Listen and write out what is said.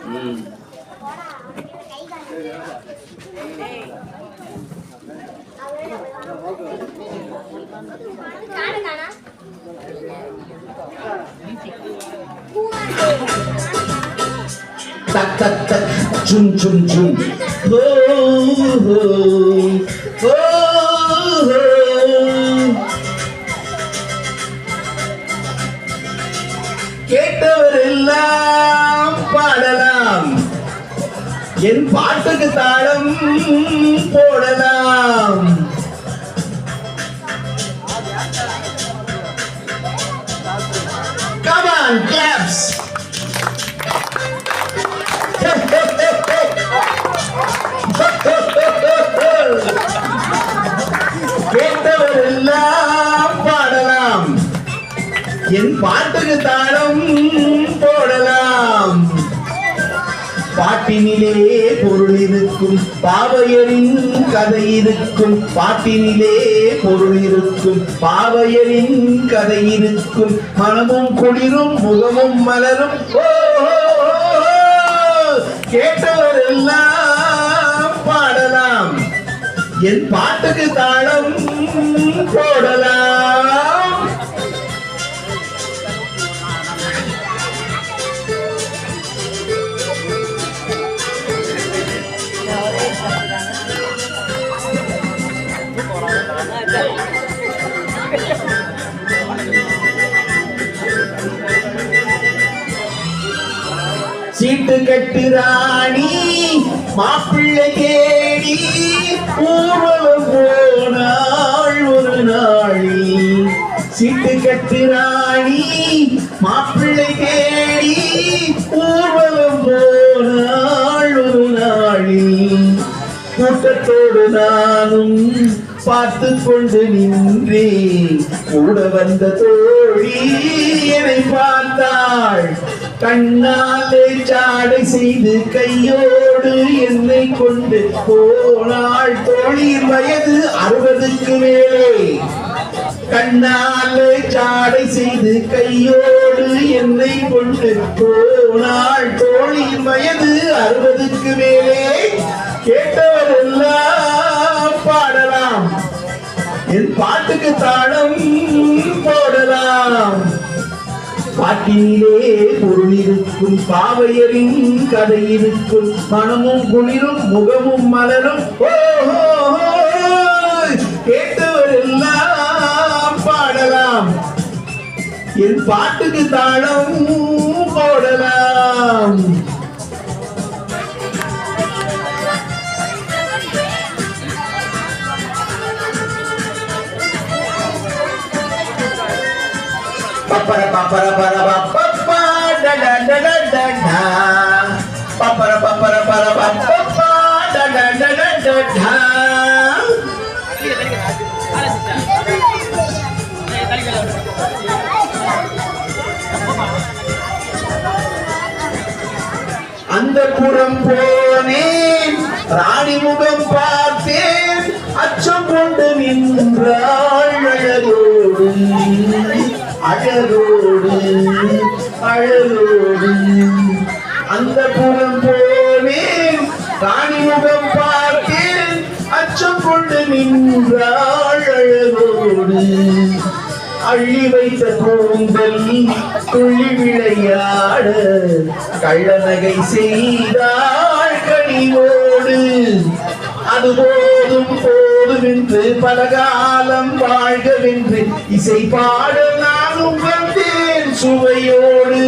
Tak tak tak, jum jum jum. Oh oh oh. கேட்டவரெல்லாம் பாடலாம், என் பாட்டுக்கு தாளம் போடலாம். Come on, claps. கேட்டவரெல்லாம் பாடலாம், என் பாட்டுக்கு தாளம் போடலாம். பாட்டினிலே பொருள் இருக்கும், பாவையரின் கதை இருக்கும். பாட்டினிலே பொருள் இருக்கும், பாவையரின் கதை இருக்கும். மனமும் குளிரும், முகமும் மலரும். கேட்டவரெல்லாம் பாடலாம், என் பாட்டுக்கு தாளம் போடலாம். சீட்டு கட்டு ராணி மாப்பிள்ளை கேடி ஊர்வலம் போனாள் ஒரு நாளி. சீட்டு கட்டு ராணி மாப்பிள்ளை கேடி ஊர்வலம் போனாள் ஒரு நாளி. கூட்டத்தோடு நானும் பார்த்து கொண்டு நின்றேன், கூட வந்த தோழி என்னை பார்த்தாள். கண்ணாலே சாடை செய்து கையோடு என்னை கொண்டு போனாள். தோழியின் வயது 60க்கு மேலே. கண்ணாலே சாடை செய்து கையோடு என்னை கொண்டு போனாள். தோழியின் வயது 60க்கு மேலே. கேட்டவரெல்லாம் பாடலாம், என் பாட்டுக்கு தாளம் போடலாம். பாட்டினிலே பொருள் இருக்கும், பாவையரின் கதை இருக்கும். மனமும் குளிரும், முகமும் மலரும். கேட்டவரெல்லாம் பாடலாம், என் பாட்டுக்கு தாளம் போடலாம். Papara papara para papa da da da da da da. Papara papara para papa da da da da da da. அந்த புறம் போனேன், ராணி முகம் பார்த்தேன். அச்சம் கொண்டு நின்றாள் அழகோடு அழகோடு அழகோடு. அந்த புறம் போனேன், ராணி முகம் பார்த்தேன். அச்சம் கொண்டு நின்றாள் அழகோடு. அள்ளி வைத்த கூந்தல் துள்ளி விளையாட கள்ளநகை செய்தாள் கனிவோடு. அது போதும் போதும் என்று பலகாலம் வாழ்கவென்று இசை பாட நானும் வந்தேன் சுவையோடு.